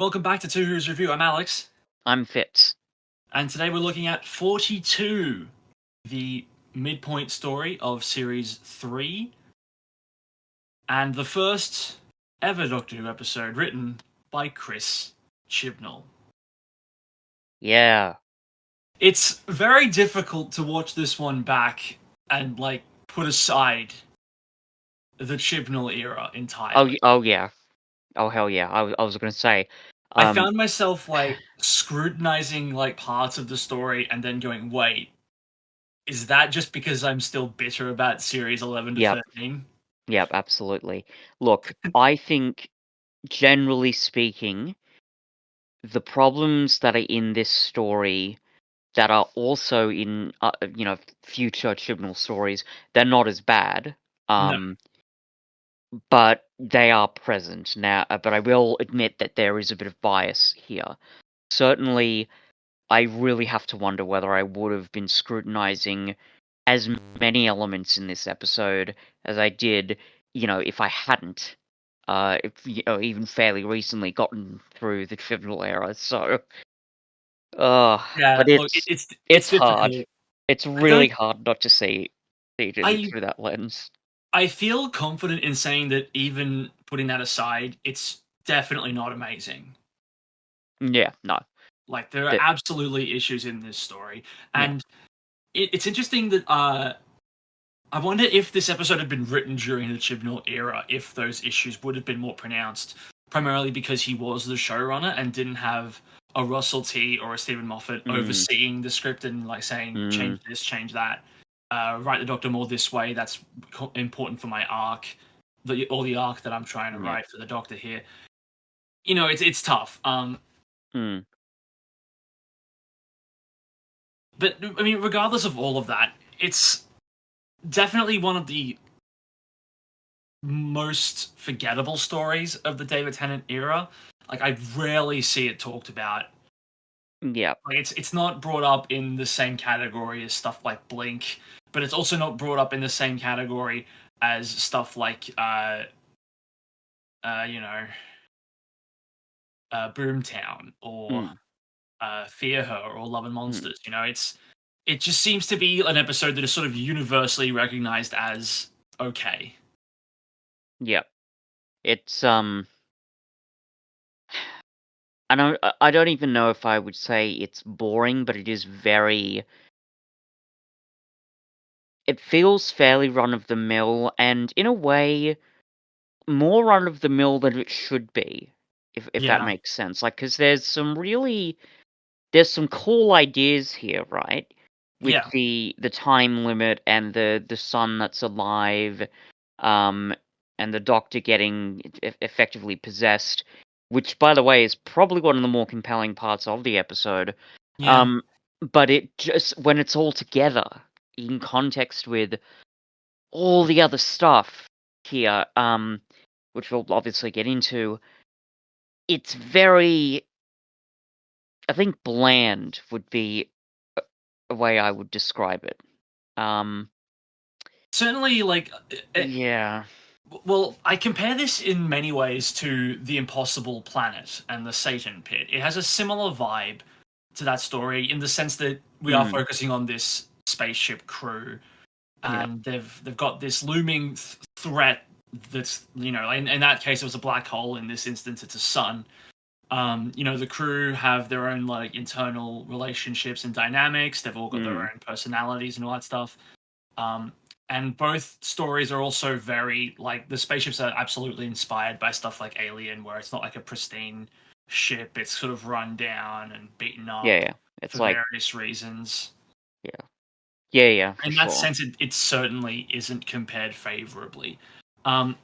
Welcome back to Two Who's Review. I'm Alex, I'm Fitz. and today we're looking at 42, the midpoint story of Series 3, and the first ever Doctor Who episode written by Chris Chibnall. Yeah. It's very difficult to watch this one back and, put aside the Chibnall era entirely. Oh yeah. Oh hell yeah. I was gonna say. I found myself, scrutinizing, parts of the story and then going, wait, is that just because I'm still bitter about series 11 to Yep. 13? Yep. Absolutely. Look, I think generally speaking, the problems that are in this story that are also in future Chibnall stories, they're not as bad. No. But they are present now. But I will admit that there is a bit of bias here. Certainly, I really have to wonder whether I would have been scrutinizing as many elements in this episode as I did, if I hadn't, even fairly recently gotten through the Chibnall era. So, Yeah, but look, it's it's hard. difficult. It's I don't really hard not to see it I through that lens. I feel confident in saying that even putting that aside, it's definitely not amazing. Yeah, no, Like there are that, absolutely issues in this story. yeah, And it's interesting that I wonder if this episode had been written during the Chibnall era, if those issues would have been more pronounced, primarily because he was the showrunner and didn't have a Russell T or a Stephen Moffat overseeing the script and saying change this, change that, write the Doctor more this way. That's important for my arc, or the arc that I'm trying to write for the Doctor here. It's tough. But I mean, regardless of all of that, it's definitely one of the most forgettable stories of the David Tennant era. Like I rarely see it talked about. yeah, Like it's not brought up in the same category as stuff like Blink, but it's also not brought up in the same category as stuff like you know Boomtown or Fear Her or Love and Monsters. It just seems to be an episode that is sort of universally recognized as okay. yeah. It's I don't even know if I would say it's boring, but it is very. It feels fairly run of the mill, and in a way, more run of the mill than it should be, if that Yeah, makes sense. Like, because there's some cool ideas here, right? With yeah, the time limit and the son that's alive, um, and the Doctor getting effectively possessed, which, by the way, is probably one of the more compelling parts of the episode. yeah. Um, but it just when it's all together in context with all the other stuff here, which we'll obviously get into, it's very, I think, bland would be a way I would describe it. Certainly, Yeah. well, I compare this in many ways to The Impossible Planet and The Satan Pit. It has a similar vibe to that story in the sense that we are focusing on this spaceship crew, Yeah. and they've got this looming threat that's in that case it was a black hole. In this instance, it's a sun. The crew have their own internal relationships and dynamics. They've all got their own personalities and all that stuff. Um, and both stories are also very the spaceships are absolutely inspired by stuff like Alien, where it's not like a pristine ship; it's sort of run down and beaten up Yeah. It's for like, various reasons. yeah. Yeah, for In that sure. sense, it certainly isn't compared favorably. Um,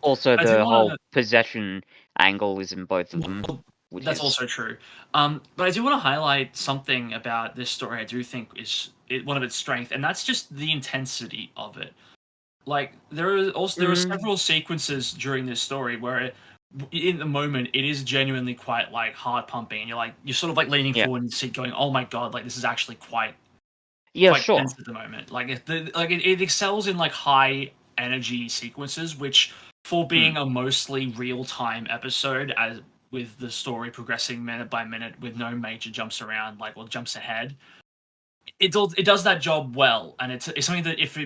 Also, I do the want whole to. possession angle is in both of them, Well, which that's is. also true. But I do want to highlight something about this story. I do think is one of its strengths, and that's just the intensity of it. Like there are several sequences during this story where in the moment it is genuinely quite heart pumping, and you're sort of leaning Yeah. forward and see going, oh my god, this is actually quite Yeah, quite sure. tense at the moment. It excels in high energy sequences, which for being a mostly real time episode, as with the story progressing minute by minute with no major jumps around, like, or jumps ahead. It does that job well, and it's something that if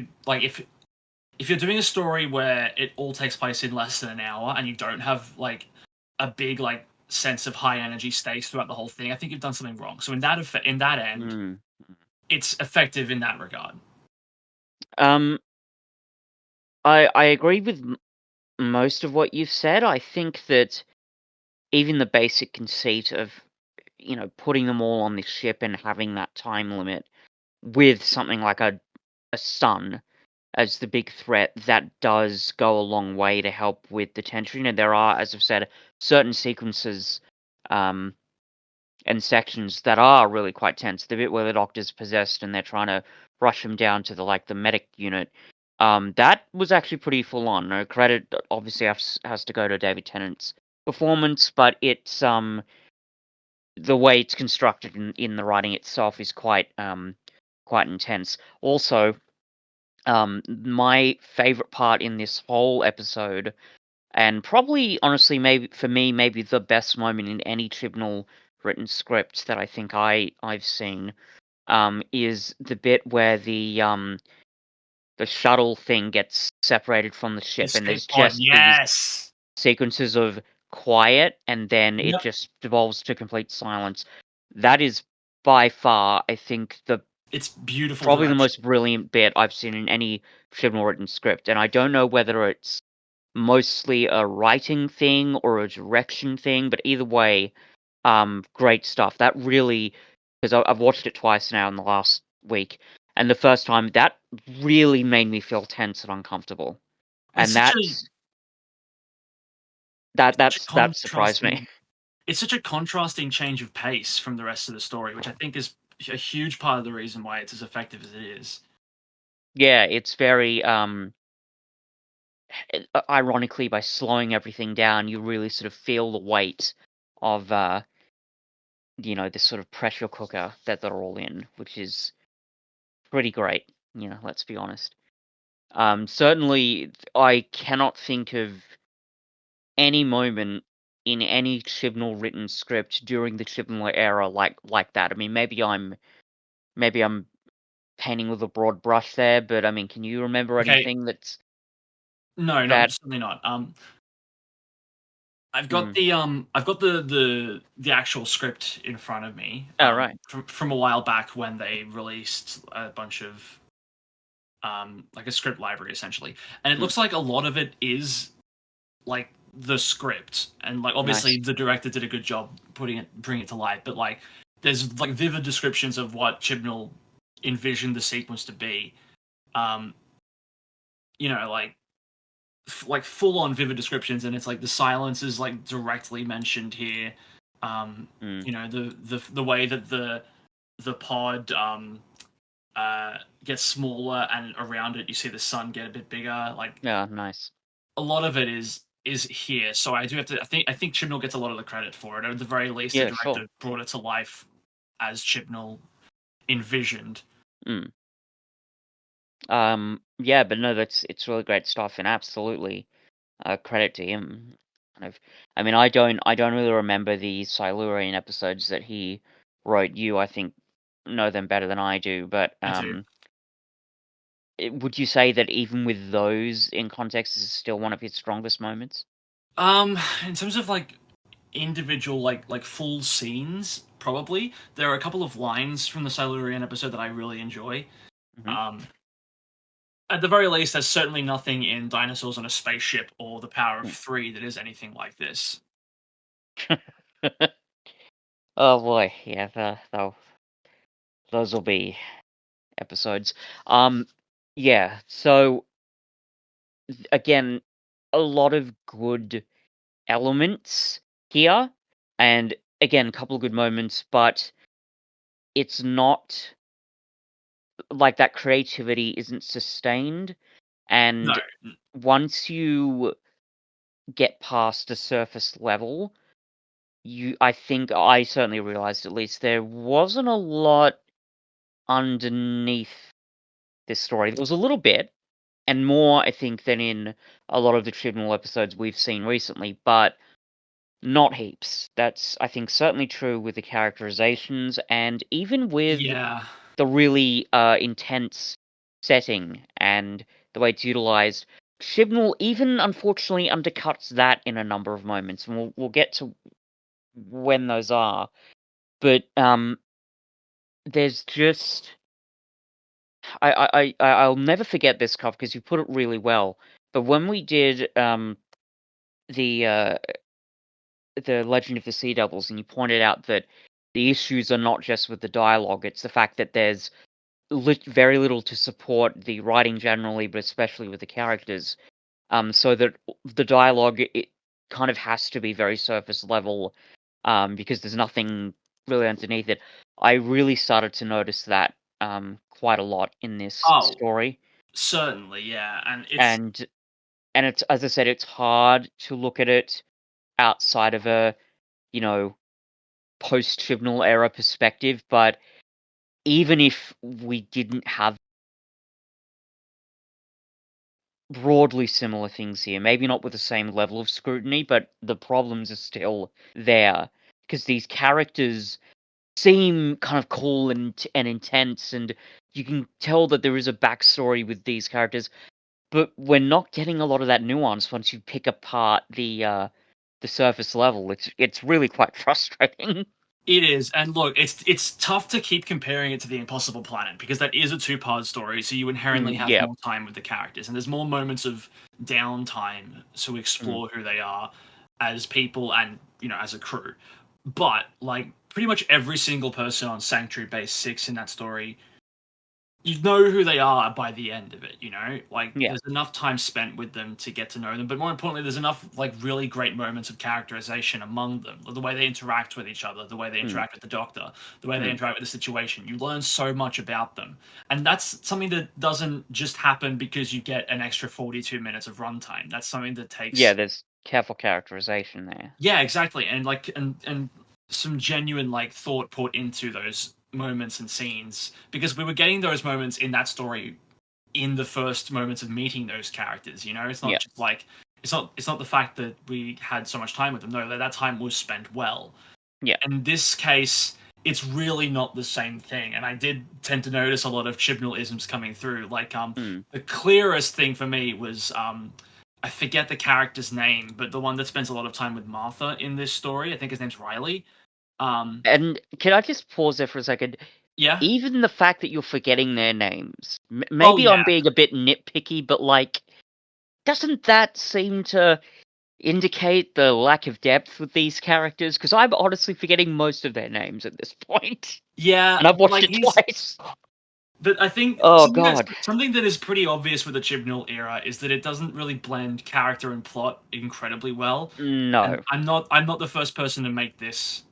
you're doing a story where it all takes place in less than an hour and you don't have like a big like sense of high energy stakes throughout the whole thing, I think you've done something wrong. So in that end, Mm. it's effective in that regard. Um, I agree with most of what you've said. I think that even the basic conceit of, putting them all on this ship and having that time limit with something like a sun as the big threat, that does go a long way to help with the tension. And there are, as I've said, certain sequences and sections that are really quite tense. The bit where the doctor's possessed and they're trying to rush him down to the medic unit. That was actually pretty full on. No credit obviously has to go to David Tennant's performance, but it's the way it's constructed in the writing itself is quite intense. Also, my favorite part in this whole episode, and probably honestly maybe for me maybe the best moment in any Chibnall written script that I think I've seen, is the bit where the shuttle thing gets separated from the The ship, and escape there's pod, just these yes. sequences of quiet, and then it Yep, just devolves to complete silence. That is by far, I think, it's beautiful probably the direction. most brilliant bit I've seen in any Chibnall written script, and I don't know whether it's mostly a writing thing or a direction thing, but either way, great stuff. That really, because I've watched it twice now in the last week, and the first time that really made me feel tense and uncomfortable, It's and such a that surprised me. it's such a contrasting change of pace from the rest of the story, which I think is a huge part of the reason why it's as effective as it is. Yeah, it's very ironically, by slowing everything down, you really sort of feel the weight of this sort of pressure cooker that they're all in, which is pretty great. Let's be honest. Certainly, I cannot think of any moment in any Chibnall written script during the Chibnall era like that. I mean, maybe I'm painting with a broad brush there, but I mean, can you remember Okay, anything that's no, not that? certainly not. Mm, I've got the actual script in front of me. oh, right. From a while back when they released a bunch of like a script library essentially, and it Mm, looks like a lot of it is like the script, and like nice. obviously the director did a good job bringing it to life, but like there's like vivid descriptions of what Chibnall envisioned the sequence to be. Um, like like full on vivid descriptions, and it's like the silence is like directly mentioned here. Mm, The way that the pod gets smaller, and around it you see the sun get a bit bigger. Like yeah, nice. a lot of it is here. So I do have to. I think Chibnall gets a lot of the credit for it. At the very least, the Yeah, sure. director brought it to life as Chibnall envisioned. Mm. Yeah, but no, it's really great stuff, and absolutely, credit to him. Kind of, I mean, I don't really remember the Silurian episodes that he wrote. You, I think, know them better than I do, but I do. would you say that even with those in context, this is still one of his strongest moments? In terms of like individual like full scenes, probably there are a couple of lines from the Silurian episode that I really enjoy. Hmm. Um, at the very least, there's certainly nothing in Dinosaurs on a Spaceship or The Power of Three that is anything like this. Oh boy, yeah, those will be episodes. Yeah. So again, a lot of good elements here, and again, a couple of good moments, but it's not like that creativity isn't sustained. No, And once you get past the surface level, I think I certainly realized at least there wasn't a lot underneath this story. There was a little bit, and more, I think, than in a lot of the Tribunal episodes we've seen recently, but Not heaps. That's, I think, certainly true with the characterizations and even with Yeah. the really intense setting and the way it's utilized. Chibnall even unfortunately undercuts that in a number of moments, and we'll get to when those are. But there's just I'll never forget this, Cuff, because you put it really well. But when we did the uh, the Legend of the Sea Devils, and you pointed out that the issues are not just with the dialogue; it's the fact that there's very little to support the writing generally, but especially with the characters. So that the dialogue it kind of has to be very surface level, because there's nothing really underneath it. I really started to notice that quite a lot in this Oh, story, certainly, yeah. And it's and it's, as I said, it's hard to look at it outside of a, you know, post Chibnall era perspective. But even if we didn't have broadly similar things here, maybe not with the same level of scrutiny, but the problems are still there because these characters seem kind of cool and intense, and you can tell that there is a backstory with these characters, but we're not getting a lot of that nuance once you pick apart the surface level. It's really quite frustrating. It is, and look, it's tough to keep comparing it to the Impossible Planet because that is a two-part story, so you inherently have Yeah. more time with the characters, and there's more moments of downtime to Mm, explore who they are as people and as a crew. But like pretty much every single person on Sanctuary Base 6 in that story, you know who they are by the end of it. Like yeah. there's enough time spent with them to get to know them, but more importantly there's enough like really great moments of characterization among them, the way they interact with each other, the way they Mm, interact with the doctor, the way they mm. interact with the situation. You learn so much about them, and that's something that doesn't just happen because you get an extra 42 minutes of runtime. That's something that Yeah, takes. there's careful characterization there. Yeah, exactly, and like and some genuine like thought put into those moments and scenes, because we were getting those moments in that story in the first moments of meeting those characters. It's not Yeah. just like it's not the fact that we had so much time with them. No, that time was spent well. Yeah. In this case, it's really not the same thing. And I did tend to notice a lot of Chibnall isms coming through. Like Mm. the clearest thing for me was I forget the character's name, but the one that spends a lot of time with Martha in this story. I think his name's Riley. Um, And can I just pause there for a second? yeah. Even the fact that you're forgetting their names, Oh maybe I'm yeah. being a bit nitpicky, but like, doesn't that seem to indicate the lack of depth with these characters? Because I'm honestly forgetting most of their names at this point, Yeah, and I've but watched like it he's twice. But I think Oh something that's God, something that is pretty obvious with the Chibnall era is that it doesn't really blend character and plot incredibly well. And no. I'm not the first person to make this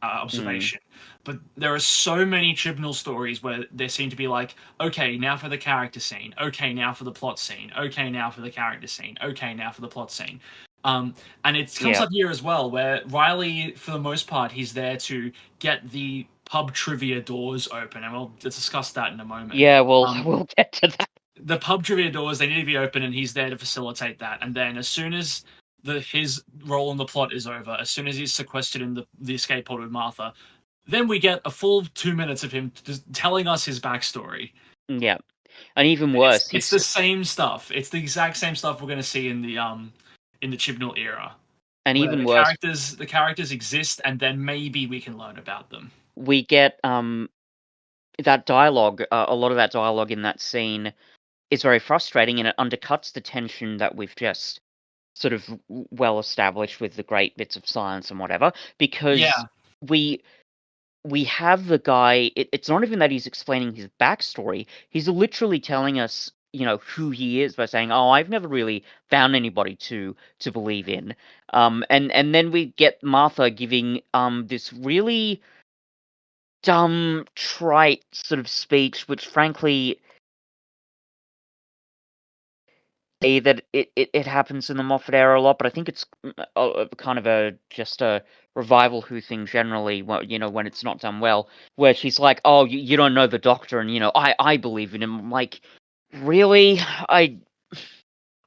Mm, observation, but there are so many Chibnall stories where there seem to be like, okay, now for the character scene, okay, now for the plot scene, okay, now for the character scene, okay, now for the plot scene. And it comes yeah, up here as well, where Riley, for the most part, he's there to get the pub trivia doors open, and we'll discuss that in a moment. yeah. Well, Um, we'll get to that. the pub trivia doors, they need to be open, and he's there to facilitate that. And then as soon as his role in the plot is over, as soon as he's sequestered in the escape pod with Martha, then we get a full 2 minutes of him just telling us his backstory. Yeah, and even It's worse, it's the same stuff. It's the exact same stuff we're going to see in the Chibnall era, and where even the worse, characters exist, and then maybe we can learn about them. we get that dialogue. A lot of that dialogue in that scene is very frustrating, and it undercuts the tension that we've just sort of well established with the great bits of science and whatever, because Yeah, we have the guy. It's not even that he's explaining his backstory. He's literally telling us, who he is by saying, "Oh, I've never really found anybody to believe in." And then we get Martha giving this really dumb, trite sort of speech, which frankly say that it happens in the Moffat era a lot, but I think it's kind of a just a revival Who thing generally. When it's not done well, where she's like, "Oh, you don't know the Doctor," and I believe in him. I'm like, really? I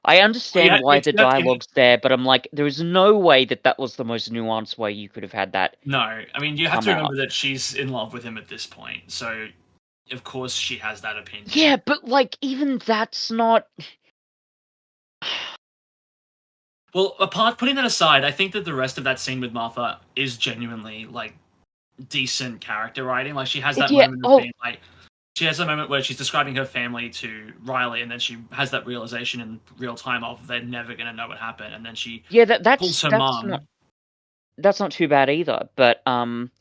I understand why the you have to, dialogue's there, but I'm like, there is no way that that was the most nuanced way you could have had that no, I mean, you have come to out. remember that she's in love with him at this point, so of course she has that opinion. Yeah, but like even that's not. Well, apart putting that aside, I think that the rest of that scene with Martha is genuinely like decent character writing. Like she has that Yeah. moment of Oh, being like, she has a moment where she's describing her family to Riley, and then she has that realization in real time of they're never gonna know what happened, and then she yeah. calls her That's not mum. too bad either. But and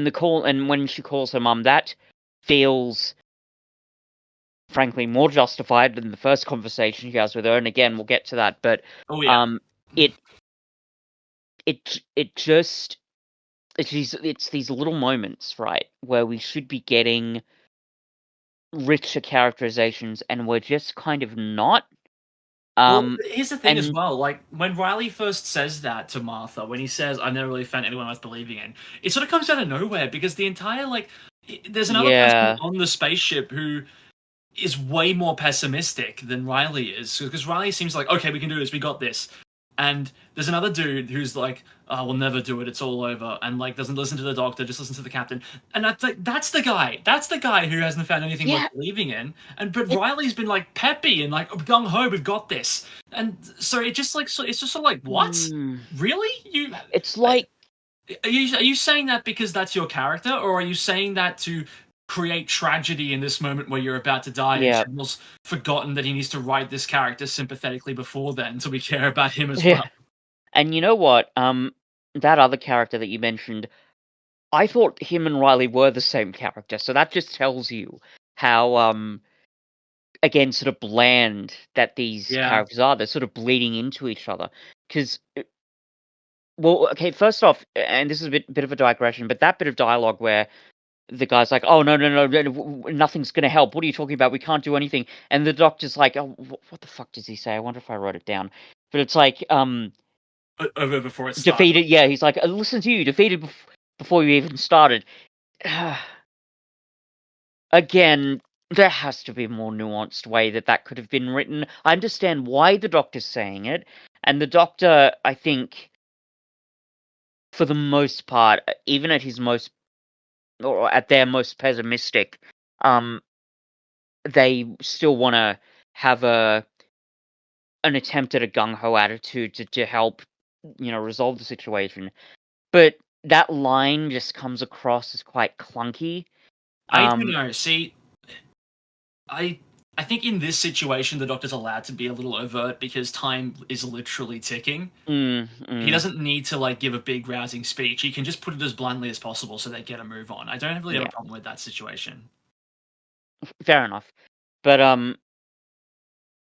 the call and when she calls her mum, that feels frankly more justified than the first conversation she has with her. And again, we'll get to that. But Oh yeah, um, it it just it's these little moments, right, where we should be getting richer characterizations, and we're just kind of not. well, Um, here's the thing as and well. Like when Riley first says that to Martha, when he says, "I've never really found anyone worth believing in," it sort of comes out of nowhere because the entire like, there's another person yeah, on the spaceship who is way more pessimistic than Riley is, because Riley seems like, okay, we can do this, we got this, and there's another dude who's like, oh, we'll never do it, it's all over, and like doesn't listen to the doctor, just listen to the captain, and that's like that's the guy who hasn't found anything worth yeah, believing in, and but it, Riley's been like peppy and like gung ho, we've got this, and so it just like, so it's just sort of like, what, mm, really, you it's like are you saying that because that's your character, or are you saying that to create tragedy in this moment where you're about to die and yeah, Chibnall's forgotten that he needs to write this character sympathetically before then, so we care about him as yeah. well? And you know what? That other character that you mentioned, I thought him and Riley were the same character. So that just tells you how again sort of bland that these Yeah. characters are. They're sort of bleeding into each other. Because well, okay, first off, and this is a bit of a digression, but that bit of dialogue where the guy's like, "Oh no, no, no, no, nothing's gonna help. What are you talking about? We can't do anything." And the doctor's like, "Oh, what the fuck does he say? I wonder if I wrote it down." But it's like, Over before it starts. defeated. Yeah, he's like, "Listen to you, defeated before you even started." Again, there has to be a more nuanced way that that could have been written. I understand why the doctor's saying it, and the doctor, I think, for the most part, even at his most or at their most pessimistic, um, they still want to have an attempt at a gung ho attitude to help, resolve the situation. But that line just comes across as quite clunky. I don't Um, know. See, I I think in this situation the doctor's allowed to be a little overt because time is literally ticking. mm, He mm, doesn't need to like give a big rousing speech. He can just put it as bluntly as possible so they get a move on. I don't really have a yeah, problem with that situation. fair enough.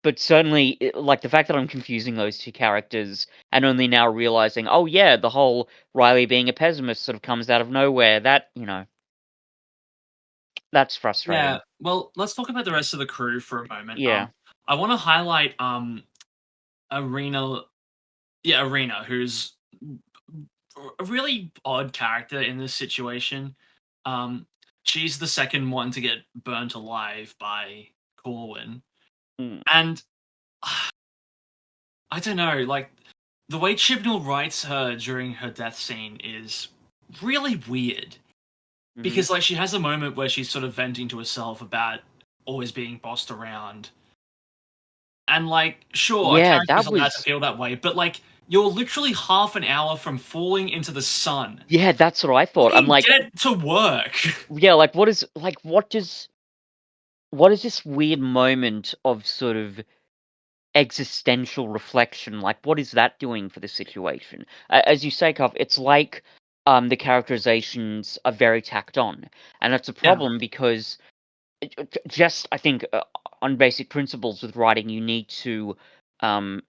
But certainly, like the fact that I'm confusing those two characters and only now realizing, oh yeah, the whole Riley being a pessimist sort of comes out of nowhere. That that's Yeah, frustrating. well, let's talk about the rest of the crew for a moment. Yeah. I want to highlight Arena, yeah, Arena, who's a really odd character in this situation. Um, she's the second one to get burnt alive by Corwin, Mm, and I don't know, like the way Chibnall writes her during her death scene is really weird hmm. because like she has a moment where she's sort of venting to herself about always being bossed around. And like, sure, a Yeah, character's allowed to feel that way, but like, you're literally half an hour from falling into the sun. that's what I thought. I'm Fucking like, get to work. yeah, like what is this weird moment of sort of existential reflection? Like, what is that doing for the situation? As you say, Cuff, it's like the characterizations are very tacked on, and that's a Yeah, problem because just I think on basic principles with writing, you need to um,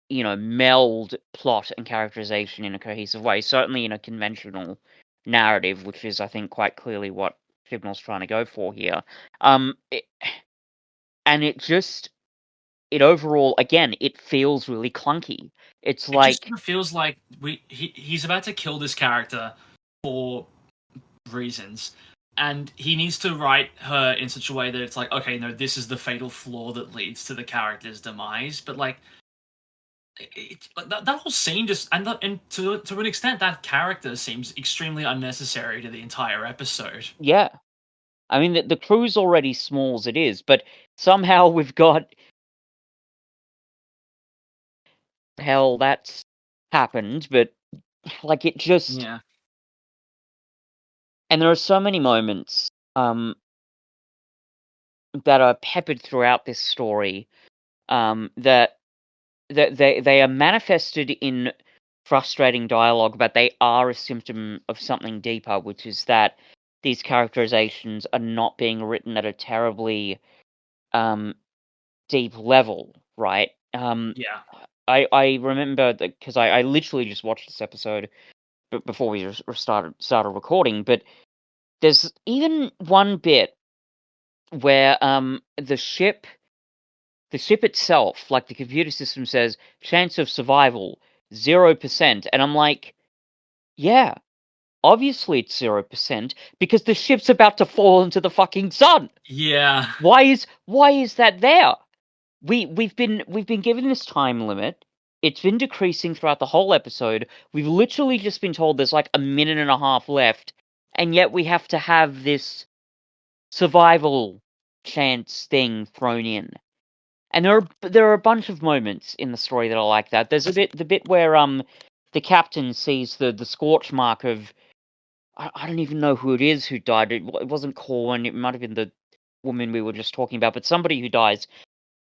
meld plot and characterization in a cohesive way. Certainly in a conventional narrative, which is, I think, quite clearly what Chibnall's trying to go for here. It, and it overall, again, it feels really clunky. It's it just like, sort of feels like he's about to kill this character for reasons, and he needs to write her in such a way that it's like, okay, no, this is the fatal flaw that leads to the character's demise. But like, that whole scene just and to an extent, that character seems extremely unnecessary to the entire episode. Yeah. I mean, the crew's already small as it is, but somehow we've got... Hell, that's happened, but, like, it just... Yeah, And there are so many moments, that are peppered throughout this story, that they are manifested in frustrating dialogue, but they are a symptom of something deeper, which is that these characterizations are not being written at a terribly deep level, right? yeah. I remember that because I literally just watched this episode before we started recording, but there's even one bit where the ship itself, like the computer system says, chance of survival 0%, and I'm like, yeah, obviously it's 0% because the ship's about to fall into the fucking sun. Yeah. Why is that there? We've been given this time limit. It's been decreasing throughout the whole episode. We've literally just been told there's like a minute and a half left, and yet we have to have this survival chance thing thrown in. And there are a bunch of moments in the story that are like that. There's the bit where the captain sees the scorch mark of... I don't even know who it is who died. It wasn't Corwin. It might have been the woman we were just talking about, but somebody who dies.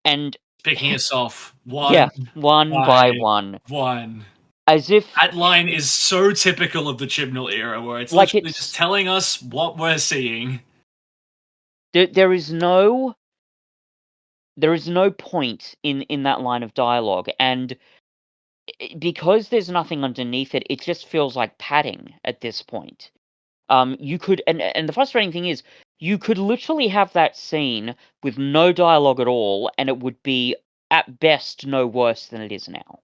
And Picking us off yeah, one one by by one, one. as if That line is so typical of the Chibnall era, where it's like literally just telling us what we're seeing. there is no point in that line of dialogue, and because there's nothing underneath it, it just feels like padding at this point. You could, and the frustrating thing is, you could literally have that scene with no dialogue at all, and it would be at best no worse than it is now.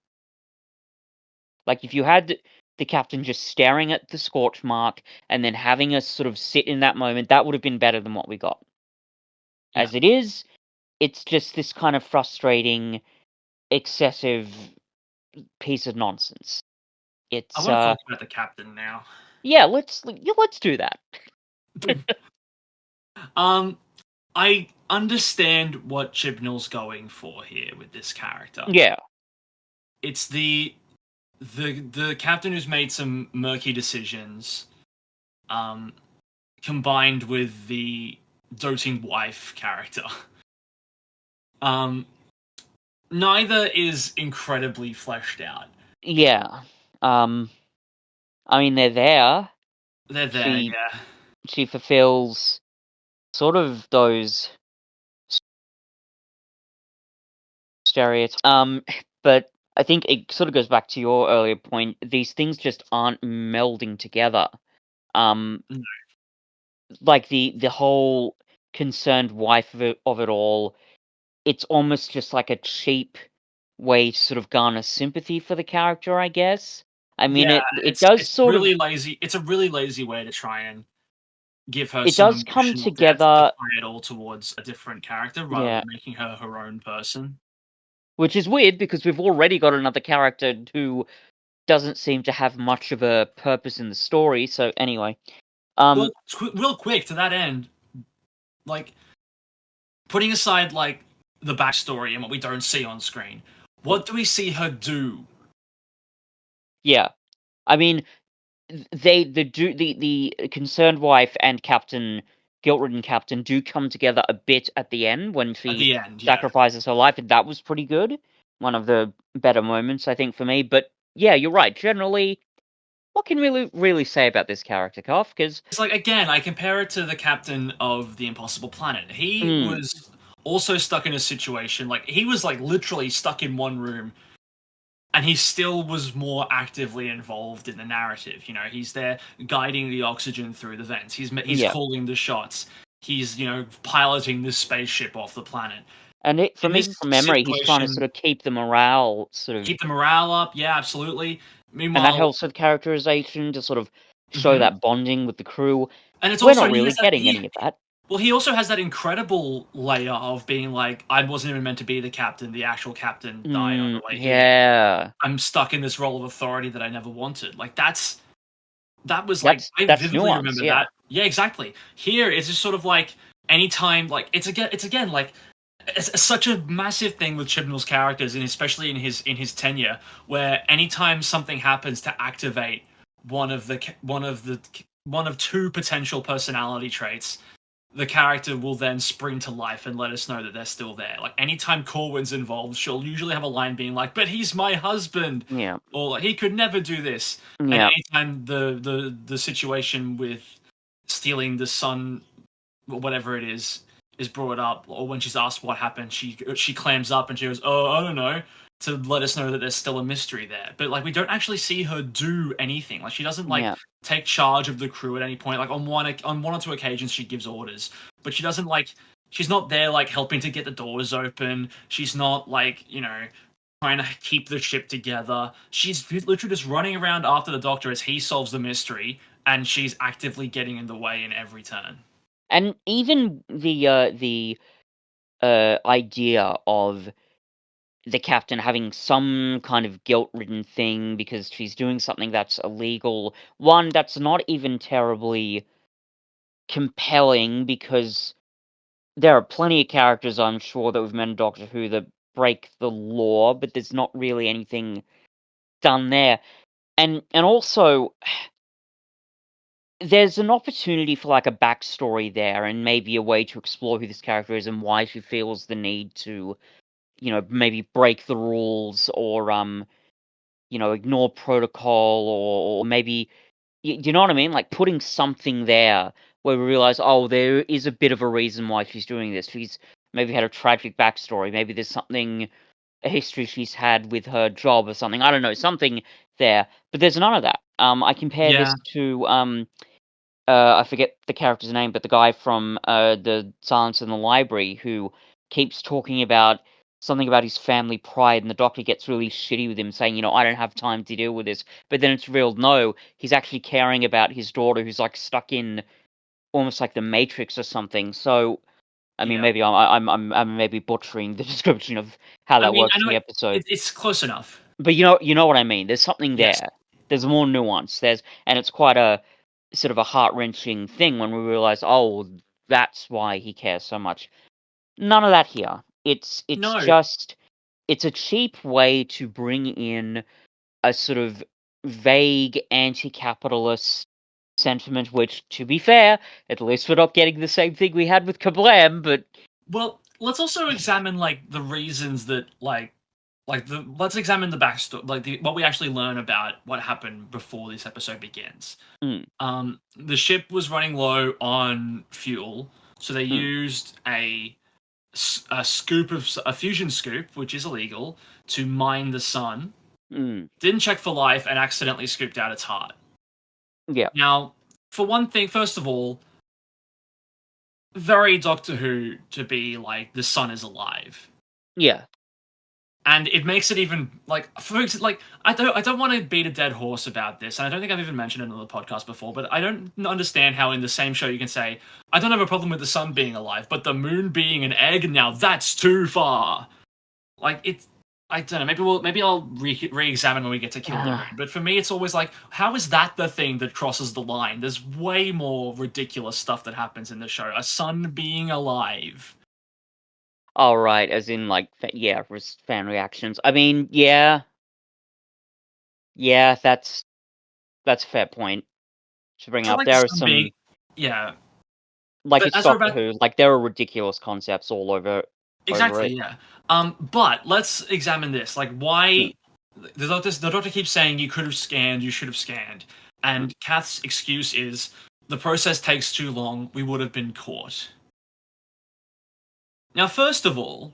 Like if you had the captain just staring at the scorch mark and then having us sort of sit in that moment, that would have been better than what we got. Yeah. As it is, it's just this kind of frustrating, excessive piece of nonsense. I It's want to talk about the captain now. yeah, let's do that. I understand what Chibnall's going for here with this character. Yeah. It's the captain who's made some murky decisions, combined with the doting wife character. Neither is incredibly fleshed out. Yeah. I mean, they're there. They're there, yeah. She fulfills sort of those stereotypes. But I think it sort of goes back to your earlier point. These things just aren't melding together. No. Like the whole concerned wife of it all. It's almost just like a cheap way to sort of garner sympathy for the character, I guess. I mean, Yeah, it does it's sort of... really lazy. It's a really lazy way to try and give her It some does come emotional depth to together, tie it all towards a different character rather yeah. than making her her own person. Which is weird because we've already got another character who doesn't seem to have much of a purpose in the story. So anyway, Well, real quick to that end, like putting aside like the backstory and what we don't see on screen, what do we see her do? yeah, I mean, the concerned wife and guilt-ridden captain do come together a bit at the end when At she the end, yeah. sacrifices her life, and that was pretty good. One of the better moments, I think, for me. But yeah, you're right. Generally, what can we really say about this character, Koff? Because It's like, again, I compare it to the captain of the Impossible Planet. He was also stuck in a situation, like, he was, like, literally stuck in one room, and he still was more actively involved in the narrative. You know, he's there guiding the oxygen through the vents. He's yeah. calling the shots. He's, you know, piloting this spaceship off the planet. And In this from memory, he's trying to situation, sort of keep the morale keep the morale up. Yeah, absolutely. and that Meanwhile, helps with characterization to sort of show that bonding with the crew. And it's We're also not really getting any of that. well, he also has that incredible layer of being like, I wasn't even meant to be the captain. The actual captain died on the way here. Yeah. I'm stuck in this role of authority that I never wanted. Like that was like I That's vividly nuance, remember yeah. that. Yeah, exactly. Here it's just sort of like anytime like it's again like it's such a massive thing with Chibnall's characters, and especially in his tenure, where anytime something happens to activate one of two potential personality traits, the character will then spring to life and let us know that they're still there. Like anytime Corwin's involved, she'll usually have a line being like, "But he's my husband," Yeah. or like, "He could never do this." And Yeah. anytime the situation with stealing the sun, whatever it is brought up, or when she's asked what happened, she clams up and she goes, "Oh, I don't know," to let us know that there's still a mystery there. But like we don't actually see her do anything. Like she doesn't like Yeah. take charge of the crew at any point. Like on one or two occasions she gives orders, but she doesn't like she's not there like helping to get the doors open. She's not like, trying to keep the ship together. She's literally just running around after the Doctor as he solves the mystery, and she's actively getting in the way in every turn. And even the idea of the captain having some kind of guilt-ridden thing because she's doing something that's illegal. One, that's not even terribly compelling because there are plenty of characters, I'm sure, that we've met in Doctor Who that break the law, but there's not really anything done there. And also, there's an opportunity for like a backstory there, and maybe a way to explore who this character is and why she feels the need to, maybe break the rules or ignore protocol or maybe you know what I mean? Like putting something there where we realize, oh, there is a bit of a reason why she's doing this. She's maybe had a tragic backstory. Maybe there's something, a history she's had with her job or something. I don't know, something there. But there's none of that. I compare Yeah, this to I forget the character's name, but the guy from the Silence in the Library who keeps talking about something about his family pride, and the Doctor gets really shitty with him, saying, I don't have time to deal with this. But then it's revealed, no, he's actually caring about his daughter who's like stuck in almost like the Matrix or something. So, I mean, yeah. maybe I'm maybe butchering the description of how I that mean, I works in know the episode, it's close enough. but you know what I mean. There's something Yes. there. There's more nuance. And it's quite a sort of a heart-wrenching thing when we realize, oh, that's why he cares so much. None of that here. It's No. just it's a cheap way to bring in a sort of vague anti-capitalist sentiment, which, to be fair, at least we're not getting the same thing we had with Kablam, but Well, let's also examine like the reasons that let's examine the backstory, like what we actually learn about what happened before this episode begins. mm, The ship was running low on fuel, so they mm, used a fusion scoop, which is illegal, to mine the sun. mm, Didn't check for life and accidentally scooped out its heart. yeah, Now, for one thing, first of all, very Doctor Who to be like the sun is alive. yeah. And it makes it even like I don't want to beat a dead horse about this, and I don't think I've even mentioned it on the podcast before, but I don't understand how in the same show you can say I don't have a problem with the sun being alive, but the moon being an egg, now that's too far. Like it's I don't know. Maybe I'll re-examine when we get to Kill the Moon. But for me, it's always like, how is that the thing that crosses the line? There's way more ridiculous stuff that happens in the show. A sun being alive. All right, as in like yeah, fan reactions. I mean, yeah, yeah, that's a fair point to bring So up. like the There are sun being, some yeah. like But it's as we're Doctor about Who, like there are ridiculous concepts all over exactly, it. yeah. But let's examine this. Like, Mm, why the doctor keeps saying you could have scanned, you should have scanned, mm, and Kath's excuse is the process takes too long. We would have been caught. Now, first of all,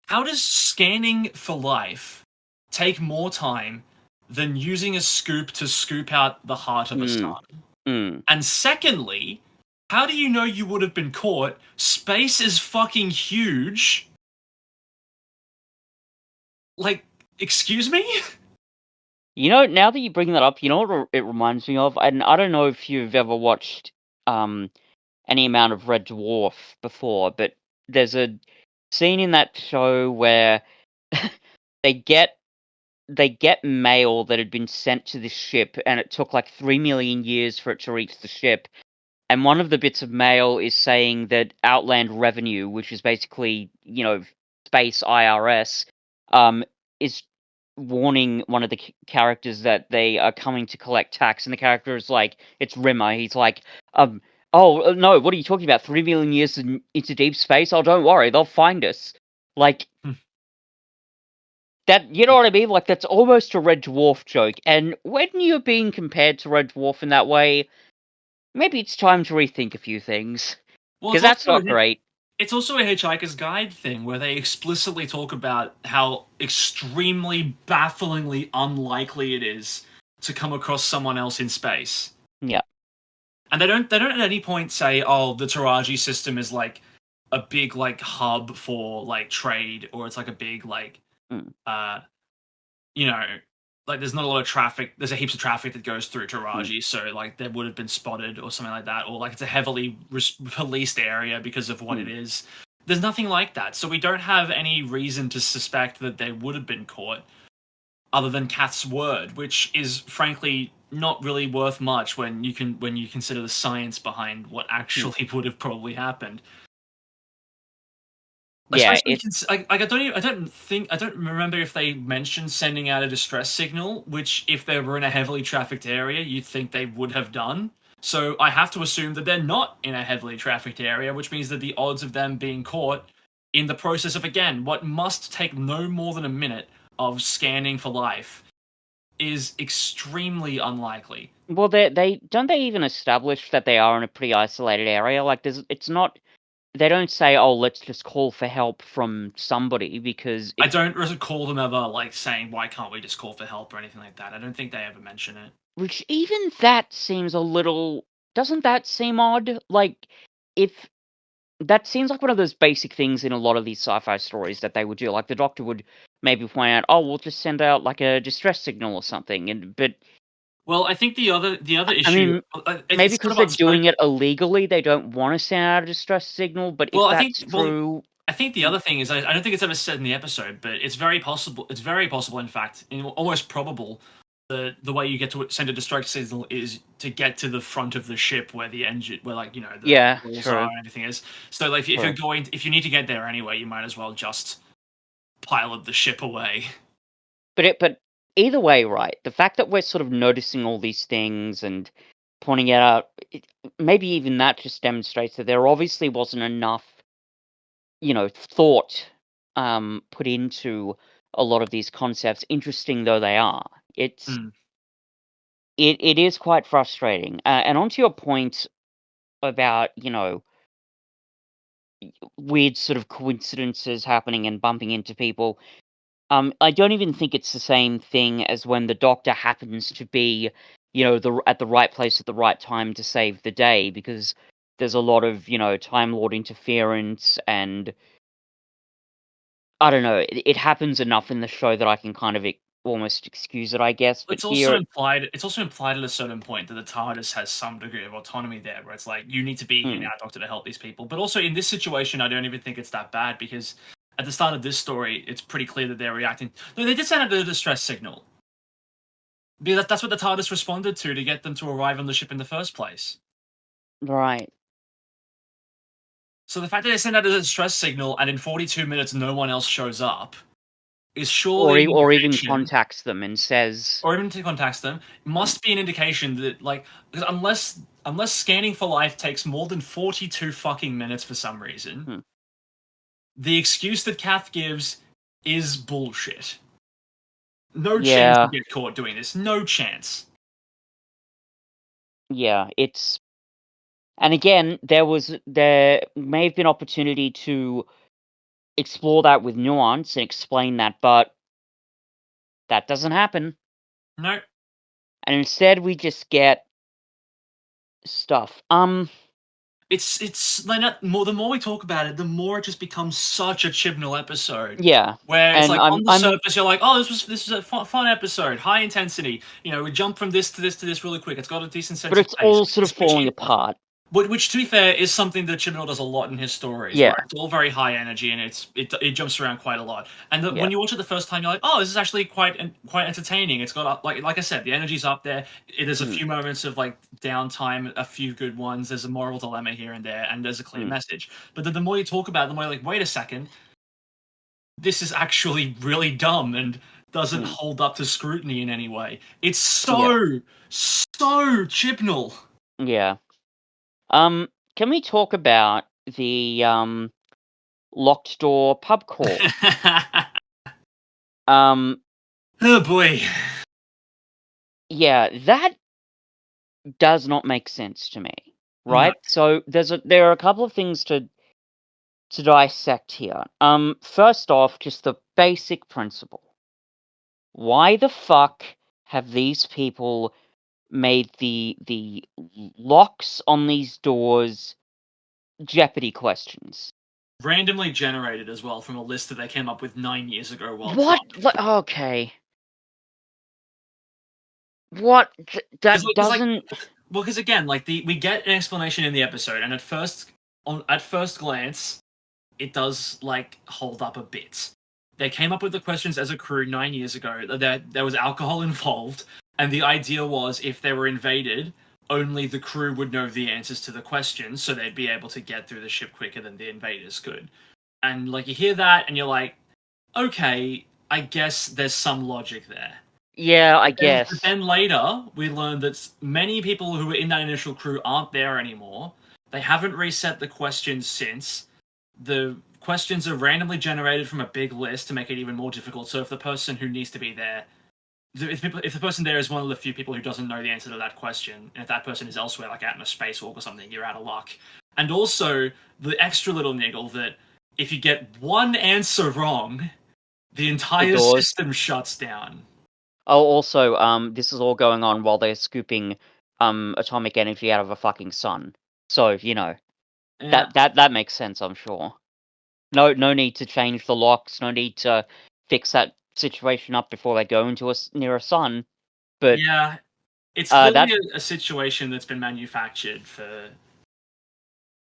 how does scanning for life take more time than using a scoop to scoop out the heart of a mm, sun? mm. And secondly, how do you know you would have been caught? Space is fucking huge. Like, excuse me? Now that you bring that up, you know what it reminds me of? And I don't know if you've ever watched any amount of Red Dwarf before, but there's a scene in that show where they get mail that had been sent to this ship, and it took like 3 million years for it to reach the ship. And one of the bits of mail is saying that Outland Revenue, which is basically, space IRS, is warning one of the characters that they are coming to collect tax. And the character is like, it's Rimmer. He's like, oh, no, what are you talking about? 3 million years into deep space? Oh, don't worry, they'll find us. Like, that, you know what I mean? Like, that's almost a Red Dwarf joke. And when you're being compared to Red Dwarf in that way, maybe it's time to rethink a few things. Well, Because that's not great. it's also a Hitchhiker's Guide thing where they explicitly talk about how extremely bafflingly unlikely it is to come across someone else in space. Yeah. And they don't at any point say, oh, the Taraji system is like a big like hub for like trade, or it's like a big like Mm. you know, like there's not a lot of traffic. There's a heaps of traffic that goes through Taraji, so like there would have been spotted or something like that, or like it's a heavily policed area because of what it is. There's nothing like that, so we don't have any reason to suspect that they would have been caught, other than Kath's word, which is frankly not really worth much when you consider the science behind what actually would have probably happened. Yeah, Especially like I don't remember if they mentioned sending out a distress signal, which if they were in a heavily trafficked area, you'd think they would have done. So I have to assume that they're not in a heavily trafficked area, which means that the odds of them being caught in the process of, again, what must take no more than a minute of scanning for life is extremely unlikely. well, they don't they even establish that they are in a pretty isolated area? Like, it's not. They don't say, "Oh, let's just call for help from somebody," because I don't recall them ever like saying, "Why can't we just call for help?" or anything like that. I don't think they ever mention it. which even that seems a little. Doesn't that seem odd? Like, if that seems like one of those basic things in a lot of these sci-fi stories that they would do. Like the Doctor would maybe point out, "Oh, we'll just send out like a distress signal or something," but Well, I think the other I issue, mean, maybe it's not because they're about doing it illegally, they don't want to send out a distress signal. But well, if that's true, I think the other thing is I don't think it's ever said in the episode, but it's very possible. It's very possible, in fact, almost probable. The way you get to send a distress signal is to get to the front of the ship where the engine, where like the yeah, walls are true, and everything is. So like true. if you need to get there anyway, you might as well just pilot the ship away. But either way, right? The fact that we're sort of noticing all these things and pointing it out, maybe even that just demonstrates that there obviously wasn't enough, thought put into a lot of these concepts. Interesting though they are, Hmm. it is quite frustrating. And onto your point about weird sort of coincidences happening and bumping into people. I don't even think it's the same thing as when the Doctor happens to be, at the right place at the right time to save the day, because there's a lot of, Time Lord interference, and I don't know, it happens enough in the show that I can kind of almost excuse it, I guess. But It's also here, implied. It's also implied at a certain point that the TARDIS has some degree of autonomy there, where it's like you need to be here mm, now, Doctor, to help these people. But also in this situation, I don't even think it's that bad because at the start of this story, it's pretty clear that they're reacting. No, they did send out a distress signal. Because that's what the TARDIS responded to get them to arrive on the ship in the first place. right. So the fact that they send out a distress signal and in 42 minutes no one else shows up is surely an Or even indication, contacts them and says, or even to contact them, mm, must be an indication that like because unless scanning for life takes more than 42 fucking minutes for some reason, hmm, the excuse that Kath gives is bullshit. No chance you yeah, get caught doing this. No chance. yeah, it's. And again, there may have been opportunity to explore that with nuance and explain that, but that doesn't happen. No. And instead we just get stuff. it's like not, more the more we talk about it, the more it just becomes such a Chibnall episode. Yeah, Where it's and like on the I'm surface you're like, oh, this was a fun episode, high intensity. You know, we jump from this to this to this really quick. It's got a decent sense but of it's pace, all sort of which falling apart. which, to be fair, is something that Chibnall does a lot in his stories, Yeah, where it's all very high energy and it jumps around quite a lot. And yeah, when you watch it the first time, you're like, oh, this is actually quite entertaining. It's got like I said, the energy's up there. There's a mm, few moments of like downtime, a few good ones. There's a moral dilemma here and there, and there's a clear mm, message. But then the more you talk about it, the more you're like, wait a second, this is actually really dumb and doesn't mm, hold up to scrutiny in any way. It's yeah, so Chibnall. yeah. Can we talk about the locked door pub crawl? Um, Oh boy. yeah, that does not make sense to me, No. right? So there are a couple of things to dissect here. First off, just the basic principle. Why the fuck have these people made the locks on these doors Jeopardy questions? Randomly generated as well from a list that they came up with 9 years ago while What? trying. Okay. What? That Because like, doesn't. well, because again, like we get an explanation in the episode, and at first glance, it does like hold up a bit. They came up with the questions as a crew 9 years ago. There was alcohol involved, and the idea was if they were invaded, only the crew would know the answers to the questions, so they'd be able to get through the ship quicker than the invaders could. And like you hear that, and you're like, okay, I guess there's some logic there. Yeah, I But guess. then later, we learned that many people who were in that initial crew aren't there anymore. They haven't reset the questions since. The questions are randomly generated from a big list to make it even more difficult. So if the person who needs to be there, if the person there is one of the few people who doesn't know the answer to that question, and if that person is elsewhere, like out in a spacewalk or something, you're out of luck. And also the extra little niggle that if you get one answer wrong, the The entire doors. system shuts down. Oh, also, this is all going on while they're scooping atomic energy out of a fucking sun. So, you know, Yeah, that makes sense, I'm sure. No need to change the locks, no need to fix that situation up before they go into near a sun. But yeah. It's clearly that a situation that's been manufactured for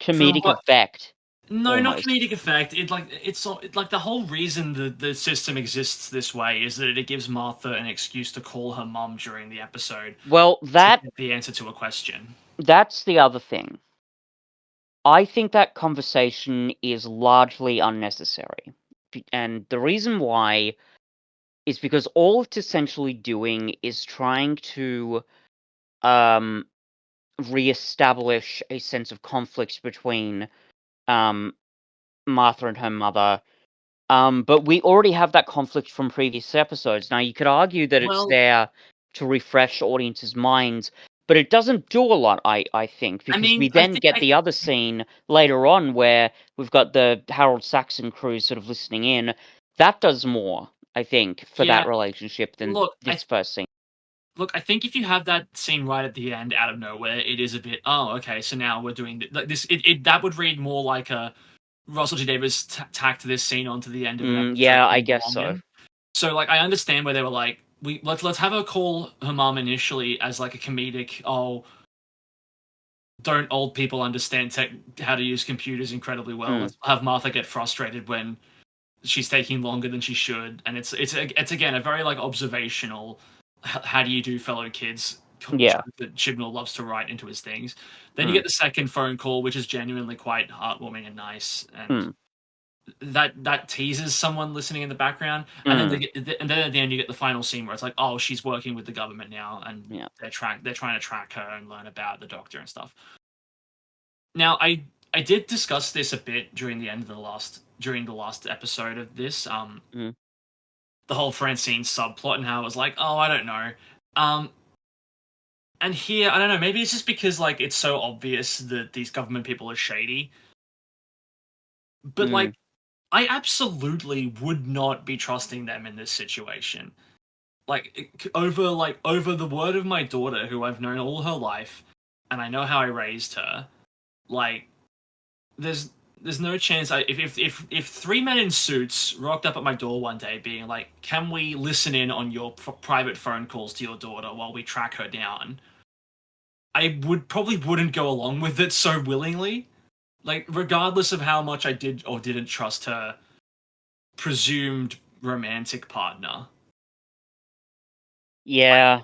comedic what? effect, No, not almost. comedic effect. It's like the whole reason the system exists this way is that it gives Martha an excuse to call her mum during the episode Well, to get the answer to a question. that's the other thing. I think that conversation is largely unnecessary. And the reason why is because all it's essentially doing is trying to um, reestablish a sense of conflict between um, Martha and her mother. But we already have that conflict from previous episodes. Now, you could argue that it's Well, there to refresh audiences' minds, but it doesn't do a lot, I think, I because we mean, I then think get the other scene later on where we've got the Harold Saxon crew sort of listening in. That does more, I think, for that yeah. relationship than Look, this first scene. I think if you have that scene right at the end, out of nowhere, it is a bit. Oh, okay. So now we're doing like this. That would read more like a Russell T Davis tacked this scene onto the end of an episode Yeah, it I didn't guess belong so. in. So like I understand where they were like, let's have her call her mom initially as like a comedic, oh, don't old people understand how to use computers incredibly well. Mm, Let's have Martha get frustrated when she's taking longer than she should, and it's again a very like observational. How do you do, fellow kids? yeah. That Chibnall loves to write into his things. Then you Mm, get the second phone call, which is genuinely quite heartwarming and nice, and mm, that teases someone listening in the background, and then mm, and then at the end you get the final scene where it's like, oh, she's working with the government now, and yeah. they're trying to track her and learn about the doctor and stuff. Now, I did discuss this a bit during the last episode of this, Mm, the whole Francine subplot and how it was like, oh, I don't know, um, and here I don't know, maybe it's just because like it's so obvious that these government people are shady, but mm, like I absolutely would not be trusting them in this situation. Over the word of my daughter, who I've known all her life, and I know how I raised her. Like there's no chance. If three men in suits rocked up at my door one day, being like, "Can we listen in on your private phone calls to your daughter while we track her down?" I probably wouldn't go along with it so willingly. Like, regardless of how much I did or didn't trust her presumed romantic partner. Yeah.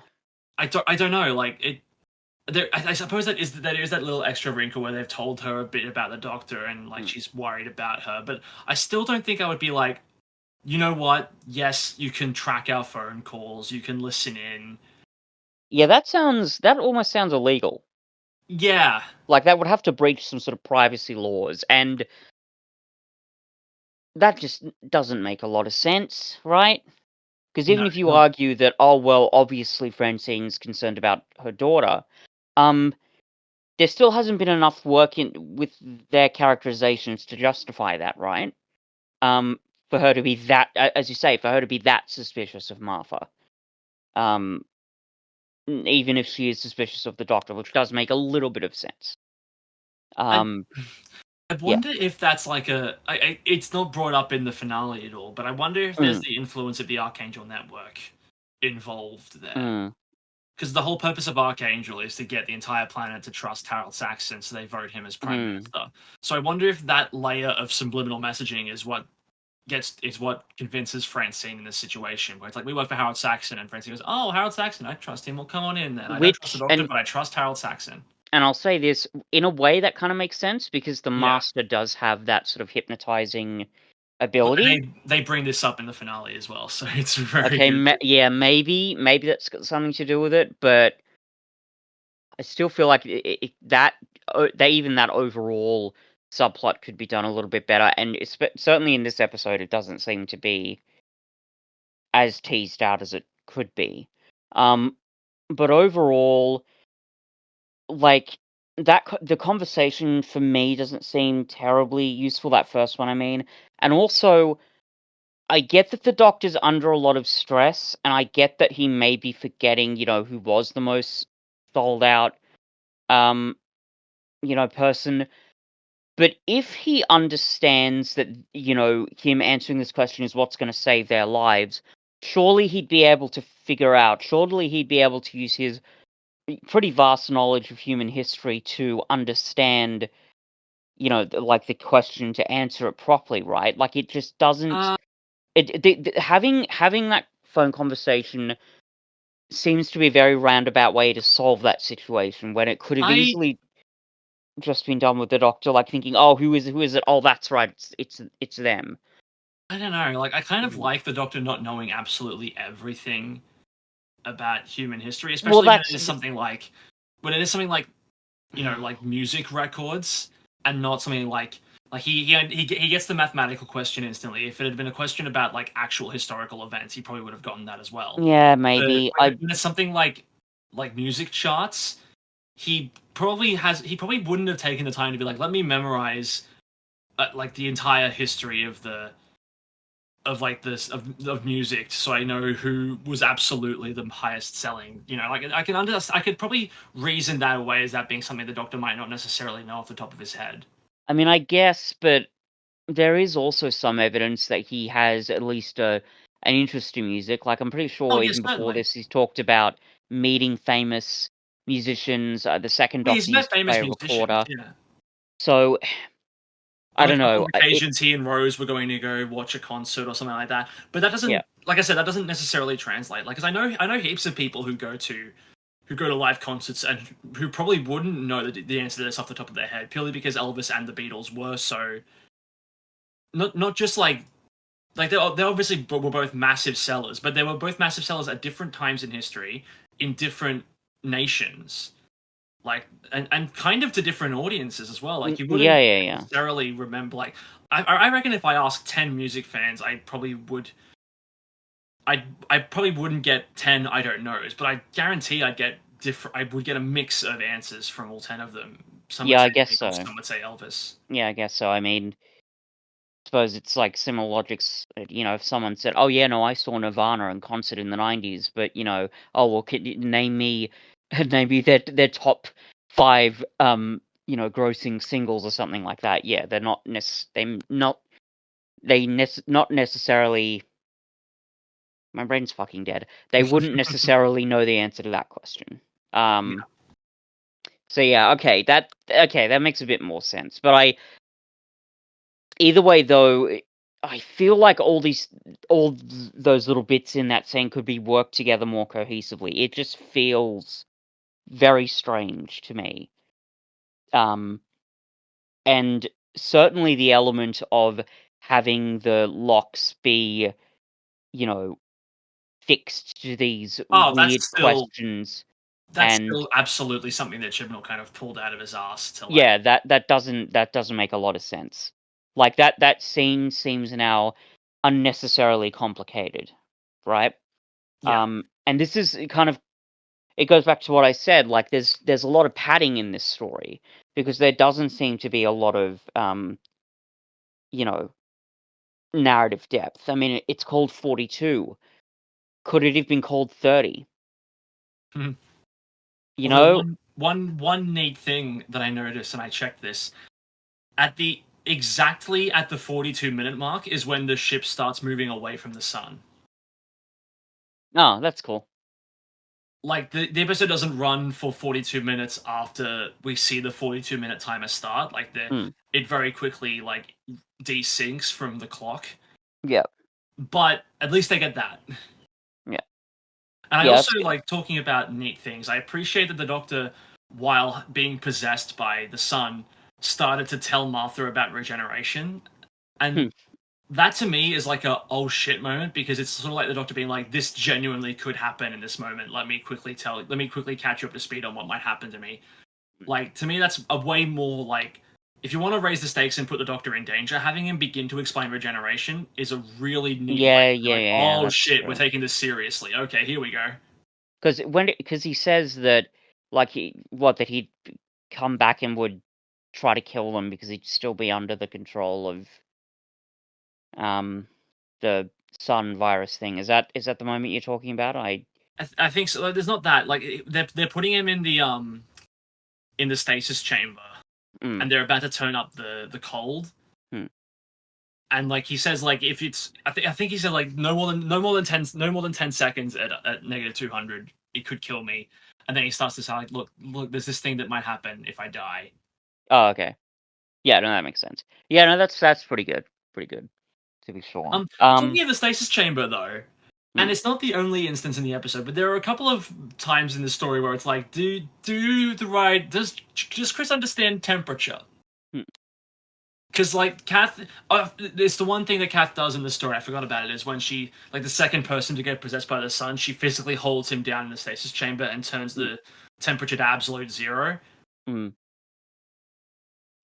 I don't know. Like it. I suppose that is that little extra wrinkle where they've told her a bit about the doctor and like she's worried about her, but I still don't think I would be like, you know what? Yes, you can track our phone calls, you can listen in. Yeah, that almost sounds illegal. Yeah, Like, that would have to breach some sort of privacy laws, and that just doesn't make a lot of sense, right? Because no, even if you no. argue that, oh, well, obviously Francine's concerned about her daughter, um, there still hasn't been enough work with their characterizations to justify that, right? For her to be that, as you say, for her to be that suspicious of Martha. Even if she is suspicious of the doctor, which does make a little bit of sense. I Um, I yeah. wonder if that's like it's not brought up in the finale at all, but I wonder if there's Mm, the influence of the Archangel Network involved there. mm, Because the whole purpose of Archangel is to get the entire planet to trust Harold Saxon, so they vote him as prime mm. minister. So I wonder if that layer of subliminal messaging is what convinces Francine in this situation, where it's like, we work for Harold Saxon, and Francine goes, "Oh, Harold Saxon, I trust him. Well, come on in then. I don't trust the Which, Doctor, but I trust Harold Saxon." and I'll say this, in a way that kind of makes sense because the Yeah, Master does have that sort of hypnotizing well, ability. and they bring this up in the finale as well, so it's very Okay, good. yeah, maybe that's got something to do with it, but I still feel like even that overall subplot could be done a little bit better, and certainly in this episode, it doesn't seem to be as teased out as it could be. Um, but overall, like the conversation for me doesn't seem terribly useful. That first one, I mean, and also I get that the Doctor's under a lot of stress, and I get that he may be forgetting, who was the most sold out, um, person. But if he understands that, him answering this question is what's going to save their lives, surely he'd be able to figure out. Surely he'd be able to use his pretty vast knowledge of human history to understand, like the question to answer it properly, right? Like it just doesn't. Uh, Having that phone conversation seems to be a very roundabout way to solve that situation when it could have I easily just been done with the Doctor, like thinking, "Oh, who is it? Oh, that's right, it's them." I don't know. Like, I kind of Mm. like the Doctor not knowing absolutely everything about human history, Well, especially that's when it is something like like music records, and not something like he gets the mathematical question instantly. If it had been a question about like actual historical events, he probably would have gotten that as well. yeah, But maybe I when it's something like music charts, he probably wouldn't have taken the time to be like, let me memorize like the entire history of like this of music, so I know who was absolutely the highest selling. Like I could probably reason that away as that being something the Doctor might not necessarily know off the top of his head. I mean, I guess, but there is also some evidence that he has at least an interest in music. Like, I'm pretty Oh sure yes, even before certainly. this, he's talked about meeting famous musicians. The second Well, he's Doctor met used to play famous a musicians, recorder. yeah. So, I On a don't couple know. of occasions, he and Rose were going to go watch a concert or something like that. But that Yeah. doesn't, like I said, that doesn't necessarily translate. Like, because I know heaps of people who go to live concerts and who probably wouldn't know the answer to this off the top of their head, purely because Elvis and the Beatles were so not just like they obviously were both massive sellers, but they were both massive sellers at different times in history in different nations, like and kind of to different audiences as well. Like you Yeah, wouldn't yeah, yeah. necessarily remember. Like I reckon if I asked 10 music fans, I probably wouldn't get 10 I don't knows, but I guarantee I would get a mix of answers from all 10 of them. Some would Yeah, say I guess Beatles, so. some would say Elvis. Yeah, I guess so. I mean, suppose it's like similar logics. If someone said, "Oh yeah, no, I saw Nirvana in concert in the '90s," but oh well, can you name me, name me their top five grossing singles or something like that, yeah, they're not not necessarily. My brain's fucking dead. They wouldn't necessarily know the answer to that question. So yeah, okay, that makes a bit more sense. But either way though, I feel like all those little bits in that scene could be worked together more cohesively. It just feels very strange to me. And certainly the element of having the locks be, fixed to these Oh, weird questions. that's And still absolutely something that Chibnall kind of pulled out of his ass to like. yeah, that doesn't make a lot of sense. Like that scene seems now unnecessarily complicated, right? Yeah. And this is kind of, it goes back to what I said. Like there's a lot of padding in this story because there doesn't seem to be a lot of you know narrative depth. I mean, it's called 42. Could it have been called 30? Mhm. You Although know? one neat thing that I noticed, and I checked this, exactly at the 42-minute mark is when the ship starts moving away from the sun. Oh, that's cool. Like the episode doesn't run for 42 minutes after we see the 42-minute timer start. Like Hmm. it very quickly like desyncs from the clock. Yeah. But at least they get that. Yeah. And I Yeah, also that's good. like talking about neat things. I appreciate that the Doctor, while being possessed by the sun, started to tell Martha about regeneration. Hmm. And that to me is like a oh shit moment, because it's sort of like the Doctor being like, this genuinely could happen in this moment. Let me quickly catch you up to speed on what might happen to me. Like, to me, that's a way more like, if you want to raise the stakes and put the Doctor in danger, having him begin to explain regeneration is a really neat way Yeah, to be yeah, like, yeah, oh that's shit, we're true. taking this seriously. Okay, here we go. Because he says that, like, that he'd come back and would try to kill them because he'd still be under the control of the sun virus thing. Is that the moment you're talking about? I think so. Like, there's not that. Like, they're putting him in the stasis chamber, Mm, and they're about to turn up the cold. mm. And like he says, like if it's, I think he said like no more than 10 seconds at negative 200, it could kill me. And then he starts to say like, look, there's this thing that might happen if I die. Oh, okay. Yeah, no, that makes sense. Yeah, no, that's pretty good. Pretty good, to be sure. Talking of the stasis chamber though, and Mm, it's not the only instance in the episode, but there are a couple of times in the story where it's like, does Chris understand temperature? mm. Because like Kath, it's the one thing that Kath does in the story. I forgot about it. Is when she, like, the second person to get possessed by the sun, she physically holds him down in the stasis chamber and turns Mm, the temperature to absolute zero. mm.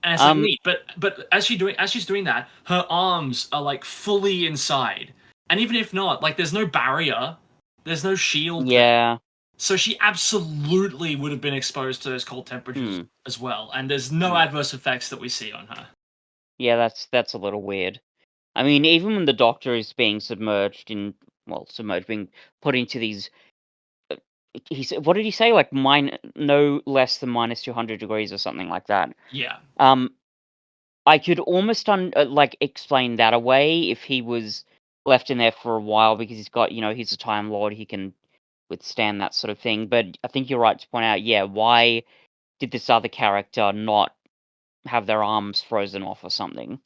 And it's like Um, neat, but as she's doing that, her arms are like fully inside, and even if not, like there's no barrier, there's no shield there, yeah. so she absolutely would have been exposed to those cold temperatures Mm, as well. And there's no mm. adverse effects that we see on her. Yeah, that's a little weird. I mean, even when the Doctor is being being put into these. He said, what did he say? Like no less than minus 200 degrees or something like that. Yeah, Um, I could almost explain that away if he was left in there for a while because he's a Time Lord. He can withstand that sort of thing. But I think you're right to point out, yeah, why did this other character not have their arms frozen off or something?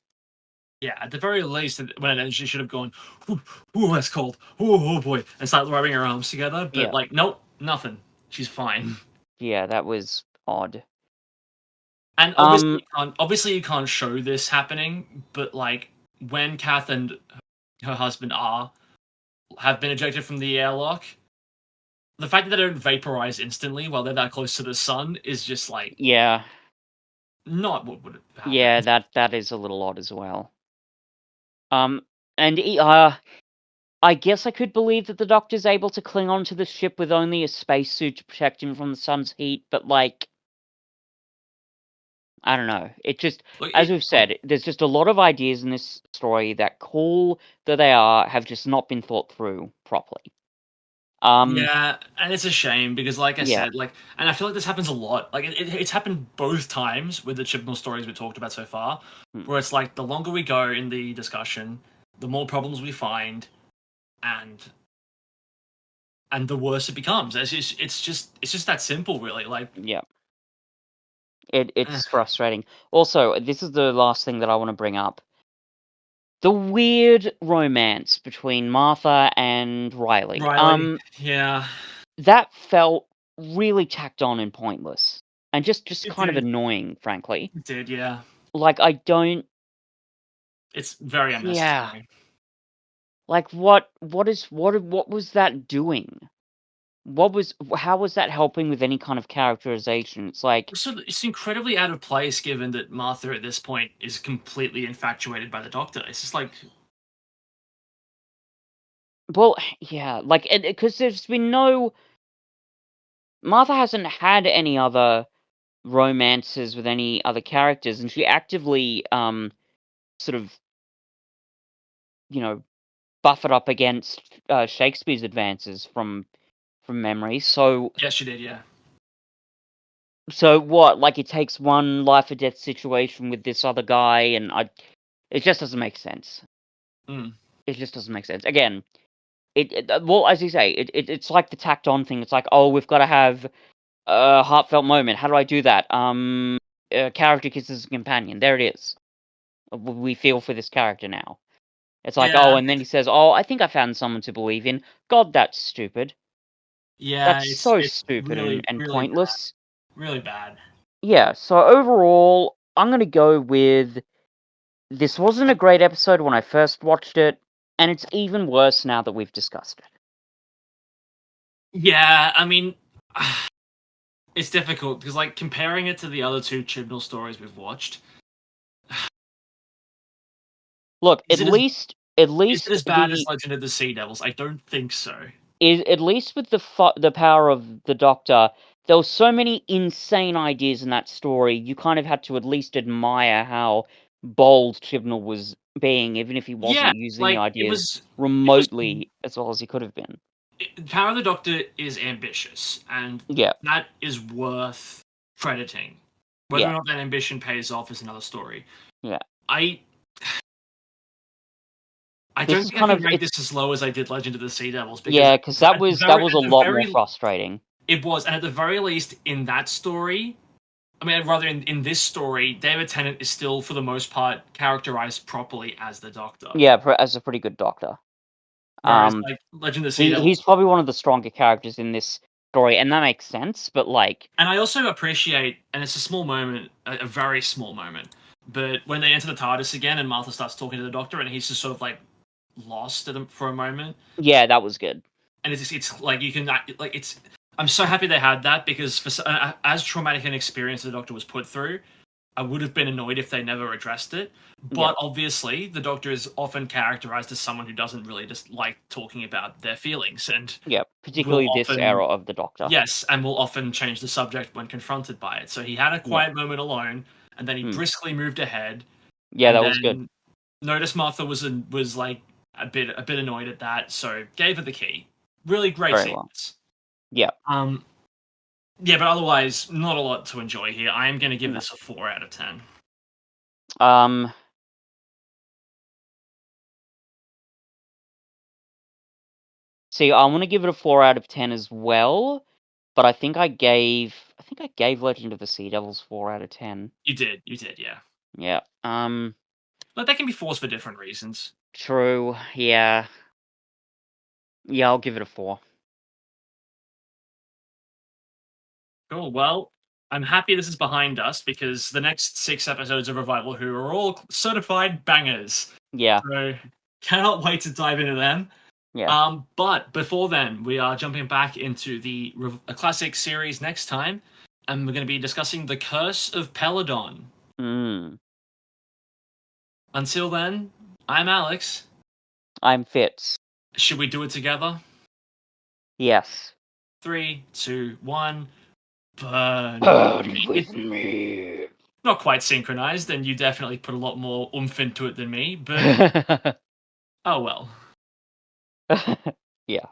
yeah. At the very least, when it ends, she should have gone, ooh, ooh, that's cold. Ooh, oh boy, and started rubbing her arms together. But Yeah, like, nope, nothing. She's fine. yeah, that was odd. And Um, obviously you can't show this happening, but like when Kath and her husband have been ejected from the airlock, the fact that they don't vaporize instantly while they're that close to the sun is just like yeah, not what would have yeah, happened. that is a little odd as well. And I guess I could believe that the Doctor's able to cling onto the ship with only a spacesuit to protect him from the sun's heat, but like, I don't know. It just, Look, as we've said, there's just a lot of ideas in this story that, cool that they are, have just not been thought through properly. Yeah, and it's a shame because, like I Yeah. said, and I feel like this happens a lot. Like, it's happened both times with the Chibnall stories we talked about so far, Hmm. where it's like the longer we go in the discussion, the more problems we find, and the worse it becomes. It's just that simple, really. Like, Yeah. eh, It's frustrating. Also, this is the last thing that I want to bring up. The weird romance between Martha and Riley. Riley, yeah, That felt really tacked on and pointless. And just it kind of did, annoying, frankly. it did, yeah. Like I don't It's very yeah. unnecessary. Like what was that doing? How was that helping with any kind of characterization? It's like, Also, it's incredibly out of place given that Martha at this point is completely infatuated by the Doctor. It's just like, well, yeah, like because there's been no Martha hasn't had any other romances with any other characters, and she actively sort of, you know, buffered up against Shakespeare's advances from memory. yes, she did, yeah. So what? Like it takes one life or death situation with this other guy, and it just doesn't make sense. Mm. It just doesn't make sense. Again, well, as you say, it's like the tacked on thing. It's like, oh, we've got to have a heartfelt moment. How do I do that? A character kisses a companion. There it is. We feel for this character now. It's like, Yeah, oh, and then he says, oh, I think I found someone to believe in. God, that's stupid. yeah, That's it's so it's stupid really and really bad, pointless. really bad. Yeah, so overall, I'm gonna go with this wasn't a great episode when I first watched it, and it's even worse now that we've discussed it. Yeah, I mean, it's difficult because, like, comparing it to the other two Chibnall stories we've watched, Look, is it as at is it least as bad as the Legend of the Sea Devils? I don't think so. at least with the power of the Doctor, there were so many insane ideas in that story. You kind of had to at least admire how bold Chibnall was being, even if he Yeah, wasn't using the like ideas it was remotely as well as he could have been. Power of the Doctor is ambitious, and Yeah, that is worth crediting. Whether or yeah, not that ambition pays off is another story. yeah. I I This don't is think I kind can of rank it's this as low as I did Legend of the Sea Devils because yeah, because that was a at the lot more very frustrating. it was, and at the very least in that story, I mean, rather in this story, David Tennant is still for the most part characterized properly as the Doctor, Yeah, as a pretty good Doctor. whereas Um, like Legend of the Sea he's Devils. probably one of the stronger characters in this story, and that makes sense. But like, And I also appreciate, and it's a small moment, a very small moment, but when they enter the TARDIS again and Martha starts talking to the Doctor and he's just sort of like lost for a moment, yeah, that was good. and it's like you can like it's. I'm so happy they had that because for as traumatic an experience the Doctor was put through, I would have been annoyed if they never addressed it. Yeah, But obviously, the Doctor is often characterized as someone who doesn't really just like talking about their feelings and yeah, will particularly this often era of the Doctor. yes, and will often change the subject when confronted by it. So he had a Yeah, quiet moment alone, and then he mm. briskly moved ahead, Yeah, and that was good. then noticed Martha was like a bit annoyed at that, so gave her the key. Really great Very well. sequence. Yeah. Um, yeah, but otherwise, not a lot to enjoy here. I am going to give No. this a 4 out of 10. Um. See, I want to give it a 4 out of 10 as well, but I think I gave Legend of the Sea Devils 4 out of 10. You did, yeah. Yeah. But they can be forced for different reasons. True. Yeah. Yeah, I'll give it a 4. Cool. Well, I'm happy this is behind us because the next 6 episodes of Revival Who are all certified bangers. Yeah. So cannot wait to dive into them. Yeah. But before then, we are jumping back into a classic series next time, and we're going to be discussing The Curse of Peladon. Mm. Until then, I'm Alex. I'm Fitz. Should we do it together? Yes. 3, 2, 1. Burn. Burn with It's me. not quite synchronized, and you definitely put a lot more oomph into it than me, but oh well. Yeah.